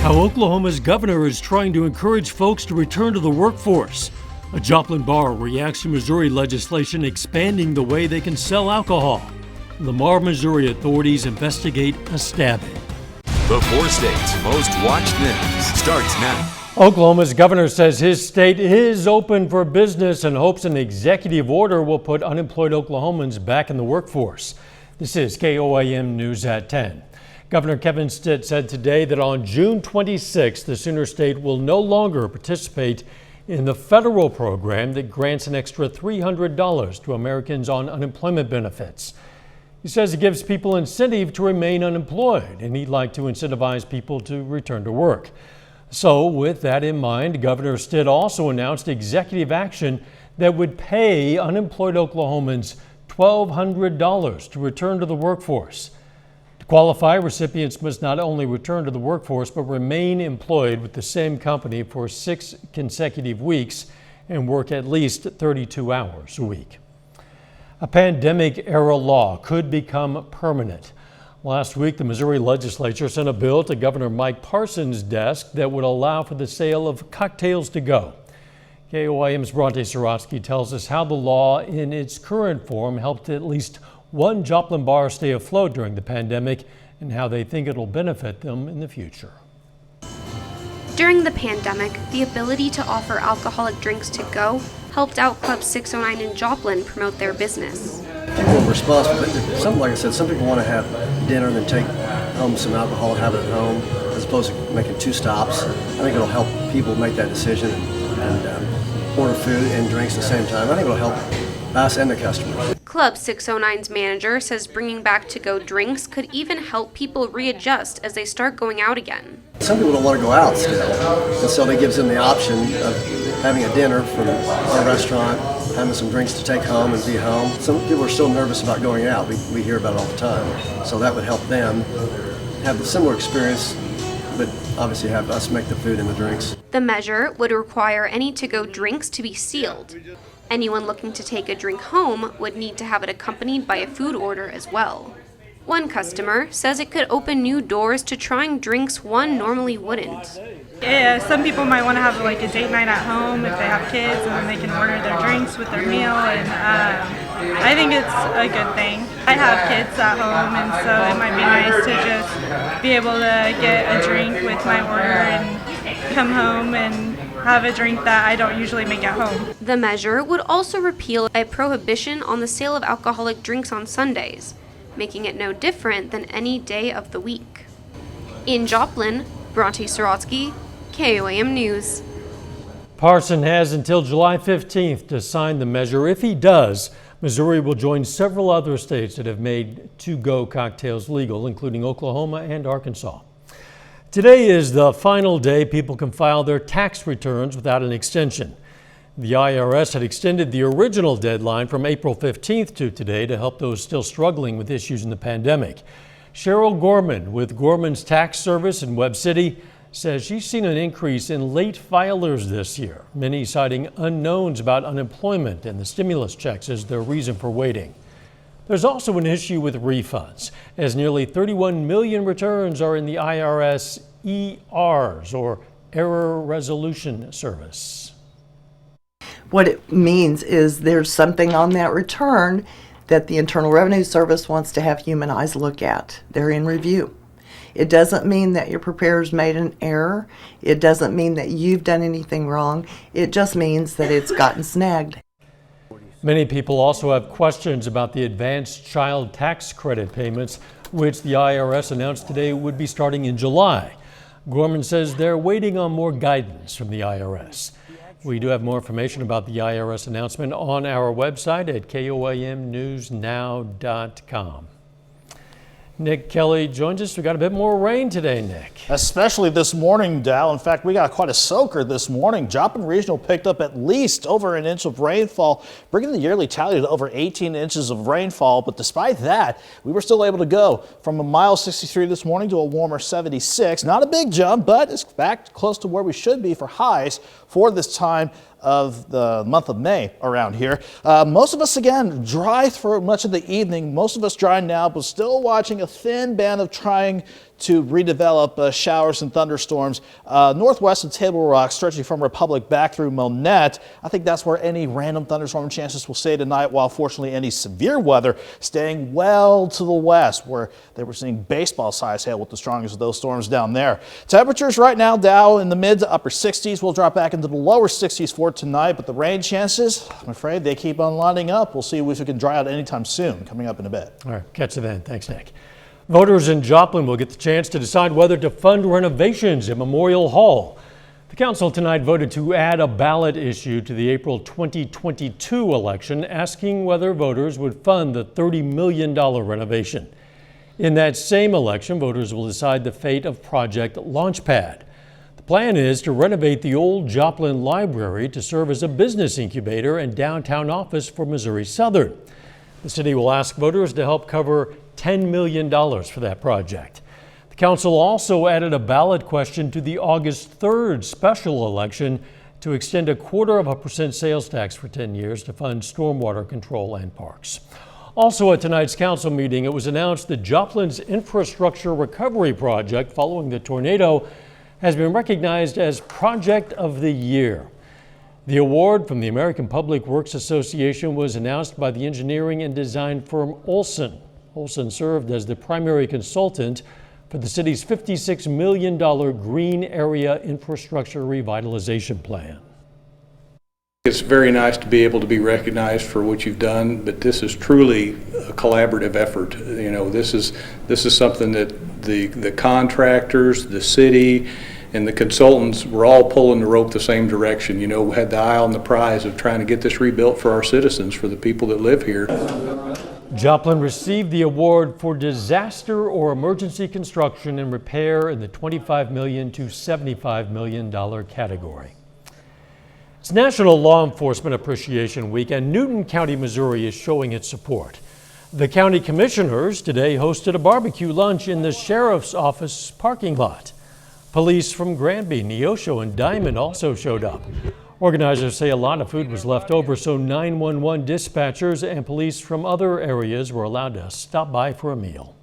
How Oklahoma's governor is trying to encourage folks to return to the workforce. A Joplin bar reacts to Missouri legislation expanding the way they can sell alcohol. Lamar, Missouri authorities investigate a stabbing. The 4 states' most watched news starts now. Oklahoma's governor says his state is open for business and hopes an executive order will put unemployed Oklahomans back in the workforce. This is KOAM News at 10. Governor Kevin Stitt said today that on June 26, the Sooner State will no longer participate in the federal program that grants an extra $300 to Americans on unemployment benefits. He says it gives people incentive to remain unemployed, and he'd like to incentivize people to return to work. So with that in mind, Governor Stitt also announced executive action that would pay unemployed Oklahomans $1,200 to return to the workforce. To qualify, recipients must not only return to the workforce, but remain employed with the same company for 6 consecutive weeks and work at least 32 hours a week. A pandemic-era law could become permanent. Last week, the Missouri legislature sent a bill to Governor Mike Parson's desk that would allow for the sale of cocktails to go. KOAM's Bronte Sorotsky tells us how the law in its current form helped at least one Joplin bar stay afloat during the pandemic and how they think it'll benefit them in the future. During the pandemic, the ability to offer alcoholic drinks to go helped out Club 609 in Joplin promote their business. People are responsible, but some, like I said, some people want to have dinner and then take home some alcohol and have it at home, as opposed to making 2 stops. I think it'll help people make that decision and order food and drinks at the same time. I think it'll help us and the customers. Club 609's manager says bringing back to-go drinks could even help people readjust as they start going out again. Some people don't want to go out still, and so it gives them the option of having a dinner from our restaurant, having some drinks to take home and be home. Some people are still nervous about going out. We hear about it all the time. So that would help them have a similar experience, but obviously have us make the food and the drinks. The measure would require any to-go drinks to be sealed. Anyone looking to take a drink home would need to have it accompanied by a food order as well. One customer says it could open new doors to trying drinks one normally wouldn't. Yeah, some people might want to have like a date night at home if they have kids, and then they can order their drinks with their meal, and I think it's a good thing. I have kids at home, and so it might be nice to just be able to get a drink with my order and come home and have a drink that I don't usually make at home. The measure would also repeal a prohibition on the sale of alcoholic drinks on Sundays, making it no different than any day of the week. In Joplin, Bronte Sorotsky, KOAM News. Parson has until July 15th to sign the measure. If he does, Missouri will join several other states that have made to-go cocktails legal, including Oklahoma and Arkansas. Today is the final day people can file their tax returns without an extension. The IRS had extended the original deadline from April 15th to today to help those still struggling with issues in the pandemic. Cheryl Gorman with Gorman's Tax Service in Webb City says she's seen an increase in late filers this year, many citing unknowns about unemployment and the stimulus checks as their reason for waiting. There's also an issue with refunds, as nearly 31 million returns are in the IRS ERs, or Error Resolution Service. What it means is there's something on that return that the Internal Revenue Service wants to have human eyes look at. They're in review. It doesn't mean that your preparer's made an error. It doesn't mean that you've done anything wrong. It just means that it's gotten snagged. Many people also have questions about the advanced child tax credit payments, which the IRS announced today would be starting in July. Gorman says they're waiting on more guidance from the IRS. We do have more information about the IRS announcement on our website at KOAMnewsnow.com. Nick Kelly joins us. We got a bit more rain today, Nick. Especially this morning, Dal. In fact, we got quite a soaker this morning. Joplin Regional picked up at least over an inch of rainfall, bringing the yearly tally to over 18 inches of rainfall. But despite that, we were still able to go from a mild 63 this morning to a warmer 76. Not a big jump, but it's back close to where we should be for highs for this time of the month of May around here. Most of us, again, dry for much of the evening. Most of us dry now, but still watching a thin band of trying to redevelop showers and thunderstorms northwest of Table Rock, stretching from Republic back through Monette. I think that's where any random thunderstorm chances will stay tonight, while fortunately any severe weather staying well to the west, where they were seeing baseball-sized hail with the strongest of those storms down there. Temperatures right now, Dow in the mid to upper 60s. We'll drop back into the lower 60s for tonight, but the rain chances, I'm afraid they keep on lining up. We'll see if we can dry out anytime soon, coming up in a bit. All right, catch you then. Thanks, Nick. Voters in Joplin will get the chance to decide whether to fund renovations at Memorial Hall. The council tonight voted to add a ballot issue to the April 2022 election, asking whether voters would fund the $30 million renovation. In that same election, voters will decide the fate of Project Launchpad. The plan is to renovate the old Joplin Library to serve as a business incubator and downtown office for Missouri Southern. The city will ask voters to help cover $10 million for that project. The council also added a ballot question to the August 3rd special election to extend 0.25% sales tax for 10 years to fund stormwater control and parks. Also at tonight's council meeting, it was announced that Joplin's infrastructure recovery project following the tornado has been recognized as Project of the Year. The award from the American Public Works Association was announced by the engineering and design firm Olson. Olson served as the primary consultant for the city's $56 million green area infrastructure revitalization plan. It's very nice to be able to be recognized for what you've done, but this is truly a collaborative effort. You know, this is something that the contractors, the city, and the consultants were all pulling the rope the same direction. You know, we had the eye on the prize of trying to get this rebuilt for our citizens, for the people that live here. Joplin received the award for disaster or emergency construction and repair in the $25 million to $75 million category. It's National Law Enforcement Appreciation Week, and Newton County, Missouri is showing its support. The county commissioners today hosted a barbecue lunch in the sheriff's office parking lot. Police from Granby, Neosho, and Diamond also showed up. Organizers say a lot of food was left over, so 911 dispatchers and police from other areas were allowed to stop by for a meal.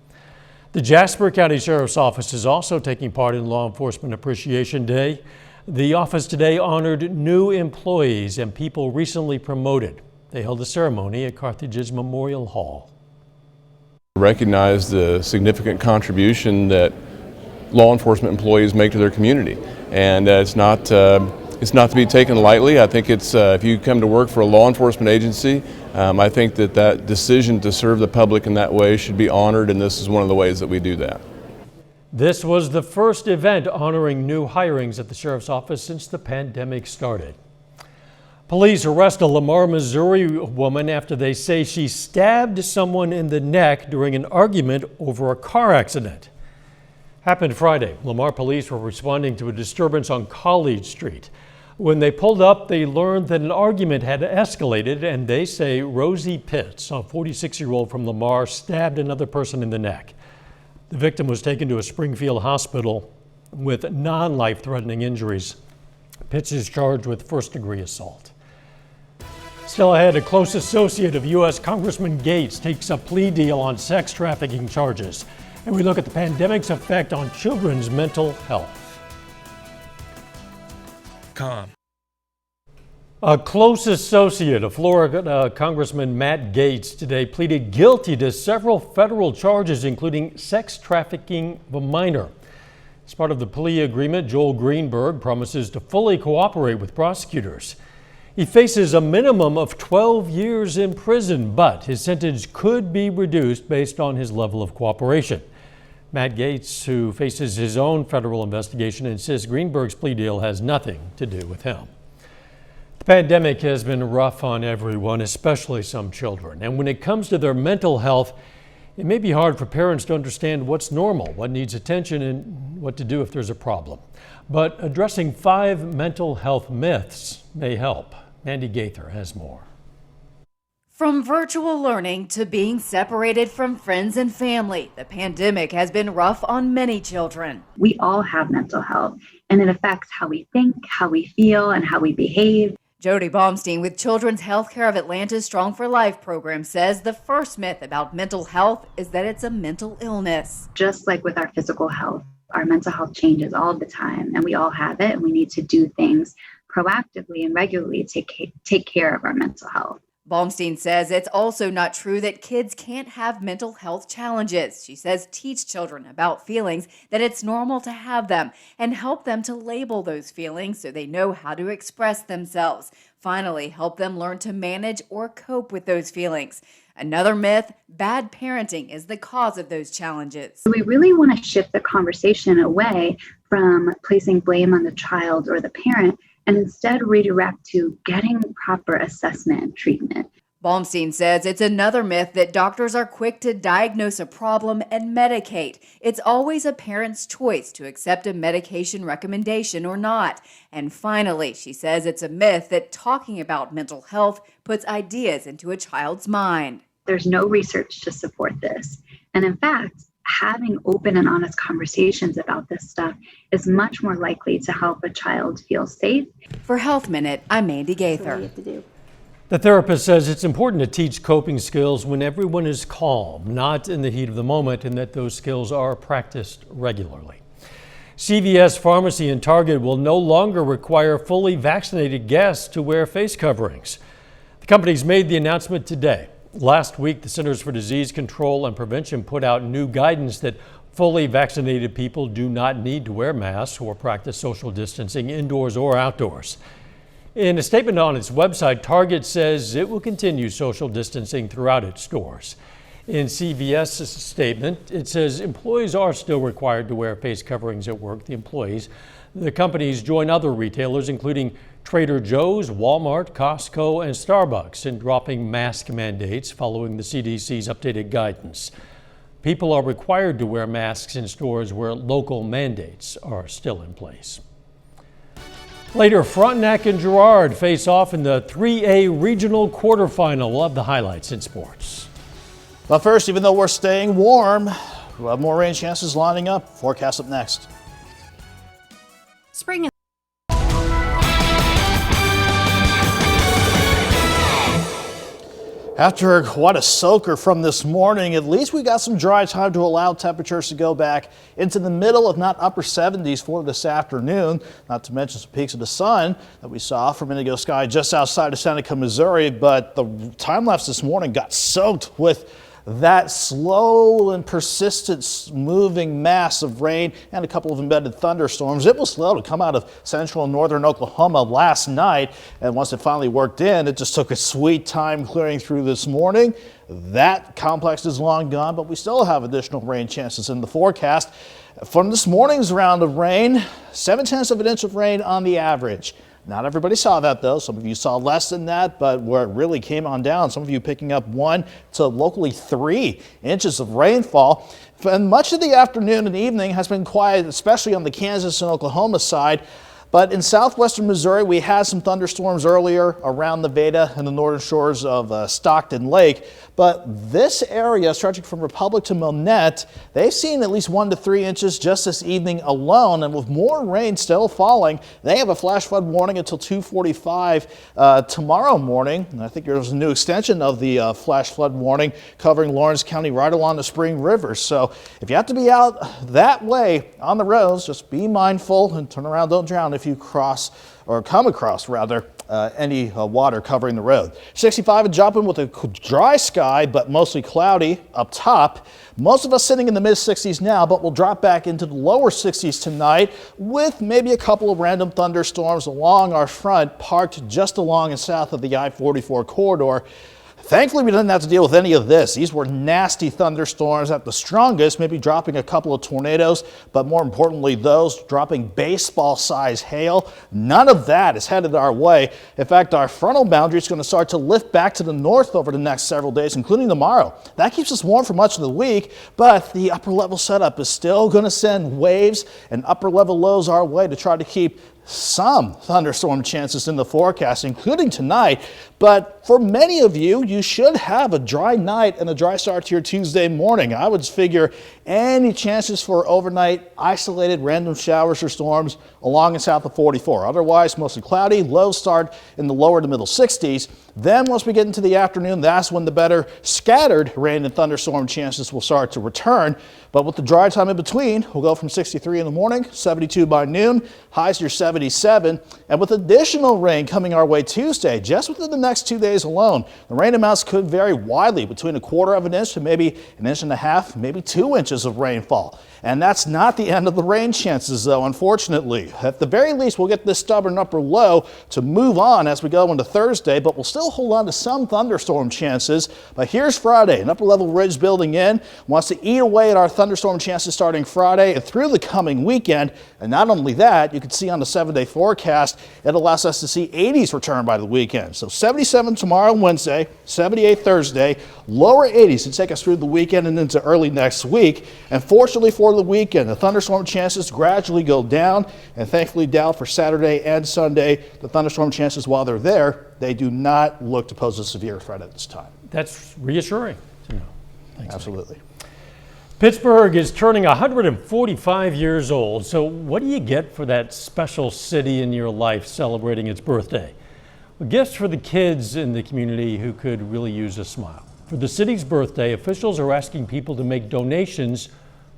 The Jasper County Sheriff's Office is also taking part in Law Enforcement Appreciation Day. The office today honored new employees and people recently promoted. They held a ceremony at Carthage's Memorial Hall. Recognize the significant contribution that law enforcement employees make to their community, and it's not to be taken lightly. I think it's if you come to work for a law enforcement agency, I think that decision to serve the public in that way should be honored, and this is one of the ways that we do that. This was the first event honoring new hirings at the sheriff's office since the pandemic started. Police arrest a Lamar, Missouri woman after they say she stabbed someone in the neck during an argument over a car accident. Happened Friday. Lamar police were responding to a disturbance on College Street. When they pulled up, they learned that an argument had escalated, and they say Rosie Pitts, a 46-year-old from Lamar, stabbed another person in the neck. The victim was taken to a Springfield hospital with non-life-threatening injuries. Pitts is charged with first-degree assault. Still ahead, a close associate of U.S. Congressman Gates takes a plea deal on sex trafficking charges. And we look at the pandemic's effect on children's mental health. KOAM. A close associate of Florida Congressman Matt Gaetz today pleaded guilty to several federal charges, including sex trafficking of a minor. As part of the plea agreement, Joel Greenberg promises to fully cooperate with prosecutors. He faces a minimum of 12 years in prison, but his sentence could be reduced based on his level of cooperation. Matt Gaetz, who faces his own federal investigation, insists Greenberg's plea deal has nothing to do with him. The pandemic has been rough on everyone, especially some children. And when it comes to their mental health, it may be hard for parents to understand what's normal, what needs attention, and what to do if there's a problem. But addressing 5 mental health myths may help. Mandy Gaither has more. From virtual learning to being separated from friends and family, the pandemic has been rough on many children. We all have mental health, and it affects how we think, how we feel, and how we behave. Jody Baumstein with Children's Healthcare of Atlanta's Strong for Life program says the first myth about mental health is that it's a mental illness. Just like with our physical health, our mental health changes all the time, and we all have it, and we need to do things proactively and regularly to take care of our mental health. Baumstein says it's also not true that kids can't have mental health challenges. She says teach children about feelings, that it's normal to have them, and help them to label those feelings so they know how to express themselves. Finally, help them learn to manage or cope with those feelings. Another myth, bad parenting is the cause of those challenges. We really want to shift the conversation away from placing blame on the child or the parent and instead redirect to getting proper assessment and treatment. Baumstein says it's another myth that doctors are quick to diagnose a problem and medicate. It's always a parent's choice to accept a medication recommendation or not. And finally, she says it's a myth that talking about mental health puts ideas into a child's mind. There's no research to support this. And in fact, having open and honest conversations about this stuff is much more likely to help a child feel safe. For Health Minute, I'm Mandy Gaither. The therapist says it's important to teach coping skills when everyone is calm, not in the heat of the moment, and that those skills are practiced regularly. CVS Pharmacy and Target will no longer require fully vaccinated guests to wear face coverings. The companies made the announcement today. Last week, the Centers for Disease Control and Prevention put out new guidance that fully vaccinated people do not need to wear masks or practice social distancing indoors or outdoors. In a statement on its website, Target says it will continue social distancing throughout its stores. In CVS's statement, it says employees are still required to wear face coverings at work. The companies join other retailers, including Trader Joe's, Walmart, Costco, and Starbucks, in dropping mask mandates following the CDC's updated guidance. People are required to wear masks in stores where local mandates are still in place. Later, Frontenac and Girard face off in the 3A regional quarterfinal. We'll have the highlights in sports. But first, even though we're staying warm, we'll have more rain chances lining up. Forecast up next. Spring is After quite a soaker from this morning, at least we got some dry time to allow temperatures to go back into the middle, if not upper 70s for this afternoon. Not to mention some peaks of the sun that we saw from indigo sky just outside of Seneca, Missouri. But the time lapse this morning got soaked with that slow and persistent moving mass of rain and a couple of embedded thunderstorms. It was slow to come out of central and northern Oklahoma last night, and once it finally worked in, it just took a sweet time clearing through this morning. That complex is long gone, but we still have additional rain chances in the forecast. From this morning's round of rain, 0.7 of an inch of rain on the average. Not everybody saw that, though. Some of you saw less than that, but where it really came on down, some of you picking up 1 to locally 3 inches of rainfall. And much of the afternoon and evening has been quiet, especially on the Kansas and Oklahoma side. But in southwestern Missouri, we had some thunderstorms earlier around Nevada and the northern shores of Stockton Lake. But this area, stretching from Republic to Monette, they've seen at least 1 to 3 inches just this evening alone. And with more rain still falling, they have a flash flood warning until 2:45 tomorrow morning. And I think there's a new extension of the flash flood warning covering Lawrence County right along the Spring River. So if you have to be out that way on the roads, just be mindful and turn around, don't drown if you cross or come across rather any water covering the road. 65 in Joplin with a dry sky but mostly cloudy up top. Most of us sitting in the mid 60s now, but we'll drop back into the lower 60s tonight with maybe a couple of random thunderstorms along our front, parked just along and south of the I-44 corridor. Thankfully, we didn't have to deal with any of this. These were nasty thunderstorms at the strongest, maybe dropping a couple of tornadoes, but more importantly, those dropping baseball-sized hail. None of that is headed our way. In fact, our frontal boundary is going to start to lift back to the north over the next several days, including tomorrow. That keeps us warm for much of the week, but the upper level setup is still going to send waves and upper level lows our way to try to keep some thunderstorm chances in the forecast, including tonight. But for many of you, you should have a dry night and a dry start to your Tuesday morning. I would figure any chances for overnight isolated random showers or storms along and south of 44. Otherwise, mostly cloudy, low start in the lower to middle 60s. Then once we get into the afternoon, that's when the better scattered rain and thunderstorm chances will start to return. But with the dry time in between, we'll go from 63 in the morning, 72 by noon, highs near 77. And with additional rain coming our way Tuesday, just within the next 2 days alone, the rain amounts could vary widely between 1/4 of an inch to maybe 1.5 inches, maybe 2 inches of rainfall. And that's not the end of the rain chances, though, unfortunately. At the very least, we'll get this stubborn upper low to move on as we go into Thursday, but we'll still hold on to some thunderstorm chances. But here's Friday, an upper level ridge building in, wants to eat away at our thunderstorm chances starting Friday and through the coming weekend. And not only that, you can see on the 7-day forecast, it allows us to see 80s return by the weekend. So 77 tomorrow, Wednesday, 78 Thursday, lower 80s to take us through the weekend and into early next week. And fortunately for the weekend, the thunderstorm chances gradually go down, and thankfully down for Saturday and Sunday. The thunderstorm chances, while they're there, they do not look to pose a severe threat at this time. That's reassuring to know. Thanks, Absolutely. Mike. Pittsburgh is turning 145 years old. So what do you get for that special city in your life celebrating its birthday? Well, gifts for the kids in the community who could really use a smile. For the city's birthday, officials are asking people to make donations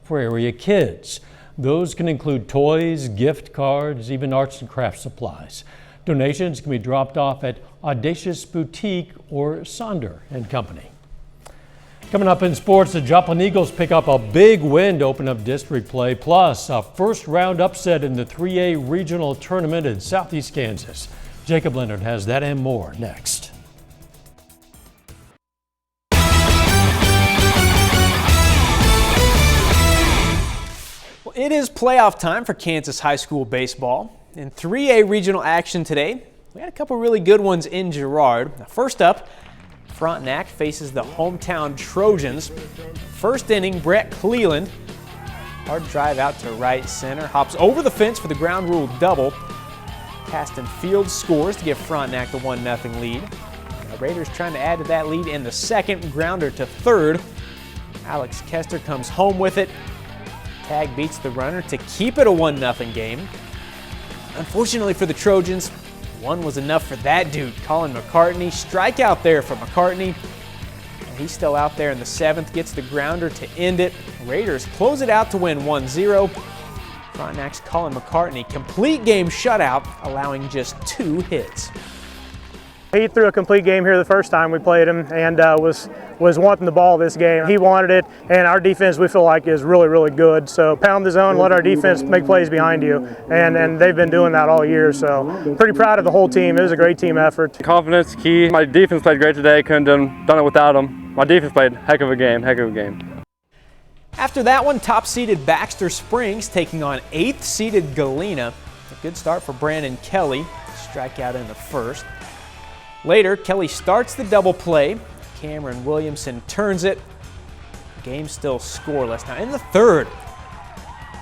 for area kids. Those can include toys, gift cards, even arts and crafts supplies. Donations can be dropped off at Audacious Boutique or Sonder and Company. Coming up in sports, the Joplin Eagles pick up a big win to open up district play, plus a first-round upset in the 3A regional tournament in Southeast Kansas. Jacob Leonard has that and more next. Well, it is playoff time for Kansas high school baseball. In 3A regional action today, we had a couple really good ones in Girard. Now, first up, Frontenac faces the hometown Trojans. First inning, Brett Cleland, hard drive out to right center, hops over the fence for the ground rule double. Caston Fields scores to give Frontenac the 1-0 lead. Now, Raiders trying to add to that lead in the second, grounder to third. Alex Kester comes home with it. Tag beats the runner to keep it a 1-0 game. Unfortunately for the Trojans, one was enough for that dude, Colin McCartney. Strikeout there for McCartney. And he's still out there in the seventh, gets the grounder to end it. Raiders close it out to win 1-0. Frontenac's Colin McCartney, complete game shutout, allowing just 2 hits. He threw a complete game here the first time we played him and was wanting the ball this game. He wanted it, and our defense we feel like is really, really good. So pound the zone, let our defense make plays behind you, and they've been doing that all year. So pretty proud of the whole team. It was a great team effort. Confidence key. My defense played great today. Couldn't have done it without them. My defense played heck of a game. After that one, top-seeded Baxter Springs taking on 8th-seeded Galena. A good start for Brandon Kelly. Strikeout in the first. Later, Kelly starts the double play. Cameron Williamson turns it. Game still scoreless. Now in the third,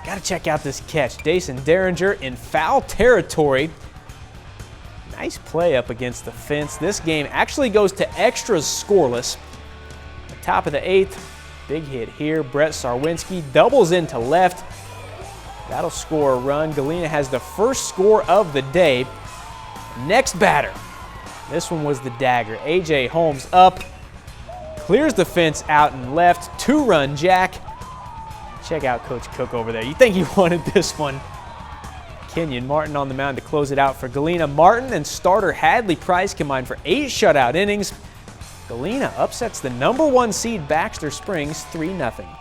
got to check out this catch. Dason Derringer in foul territory. Nice play up against the fence. This game actually goes to extras scoreless. At the top of the 8th, big hit here. Brett Sarwinski doubles into left. That'll score a run. Galena has the first score of the day. Next batter. This one was the dagger. A.J. Holmes up, clears the fence out and left, 2-run jack. Check out Coach Cook over there. You think he wanted this one. Kenyon Martin on the mound to close it out for Galena. Martin and starter Hadley Price combined for 8 shutout innings. Galena upsets the #1 seed Baxter Springs 3-0.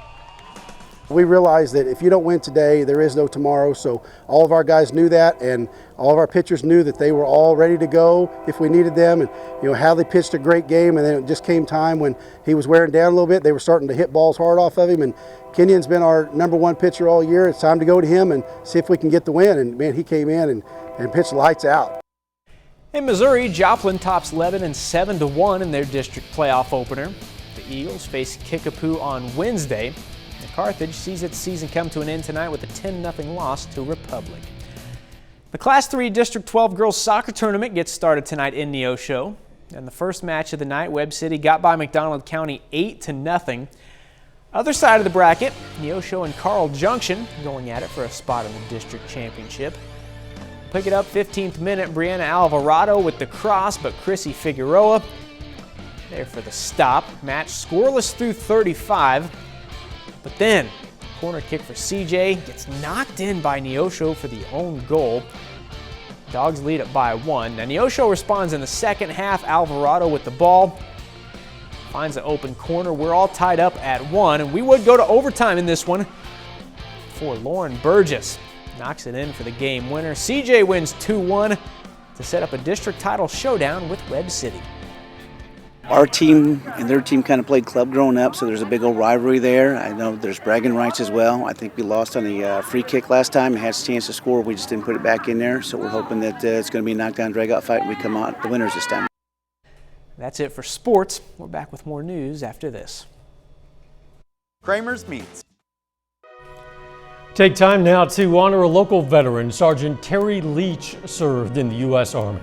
We realize that if you don't win today, there is no tomorrow, so all of our guys knew that, and all of our pitchers knew that they were all ready to go if we needed them. And Hadley pitched a great game, and then it just came time when he was wearing down a little bit. They were starting to hit balls hard off of him, and Kenyon's been our #1 pitcher all year. It's time to go to him and see if we can get the win. And man, he came in and pitched lights out. In Missouri, Joplin tops Lebanon 7-1 in their district playoff opener. The Eagles face Kickapoo on Wednesday. Carthage sees its season come to an end tonight with a 10-0 loss to Republic. The Class 3 District 12 girls soccer tournament gets started tonight in Neosho. And the first match of the night, Webb City got by McDonald County 8-0. Other side of the bracket, Neosho and Carl Junction going at it for a spot in the district championship. Pick it up 15th minute, Brianna Alvarado with the cross, but Chrissy Figueroa there for the stop. Match scoreless through 35. But then, corner kick for CJ gets knocked in by Neosho for the own goal. Dogs lead it by 1. Now Neosho responds in the second half. Alvarado with the ball. Finds an open corner. We're all tied up at 1, and we would go to overtime in this one for Lauren Burgess. Knocks it in for the game winner. CJ wins 2-1 to set up a district title showdown with Webb City. Our team and their team kind of played club growing up, so there's a big old rivalry there. I know there's bragging rights as well. I think we lost on the free kick last time and had a chance to score. We just didn't put it back in there, so we're hoping that it's going to be a knockdown, drag-out fight and we come out the winners this time. That's it for sports. We're back with more news after this. Kramer's Meats. Take time now to honor a local veteran. Sergeant Terry Leach served in the U.S. Army.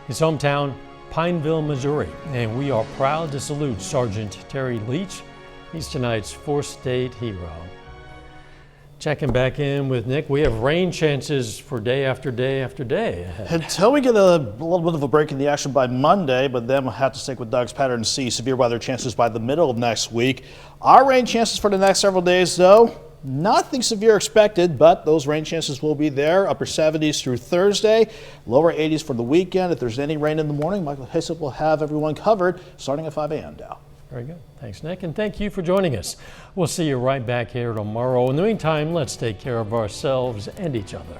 His hometown, Pineville, Missouri, and we are proud to salute Sergeant Terry Leach. He's tonight's 4th State hero. Checking back in with Nick, we have rain chances for day after day after day ahead. Until we get a little bit of a break in the action by Monday, but then we'll have to stick with Doug's pattern and see severe weather chances by the middle of next week. Our rain chances for the next several days, though, nothing severe expected, but those rain chances will be there. Upper 70s through Thursday, lower 80s for the weekend. If there's any rain in the morning, Michael Hyssop will have everyone covered starting at 5 a.m. Dow. Very good. Thanks, Nick, and thank you for joining us. We'll see you right back here tomorrow. In the meantime, let's take care of ourselves and each other.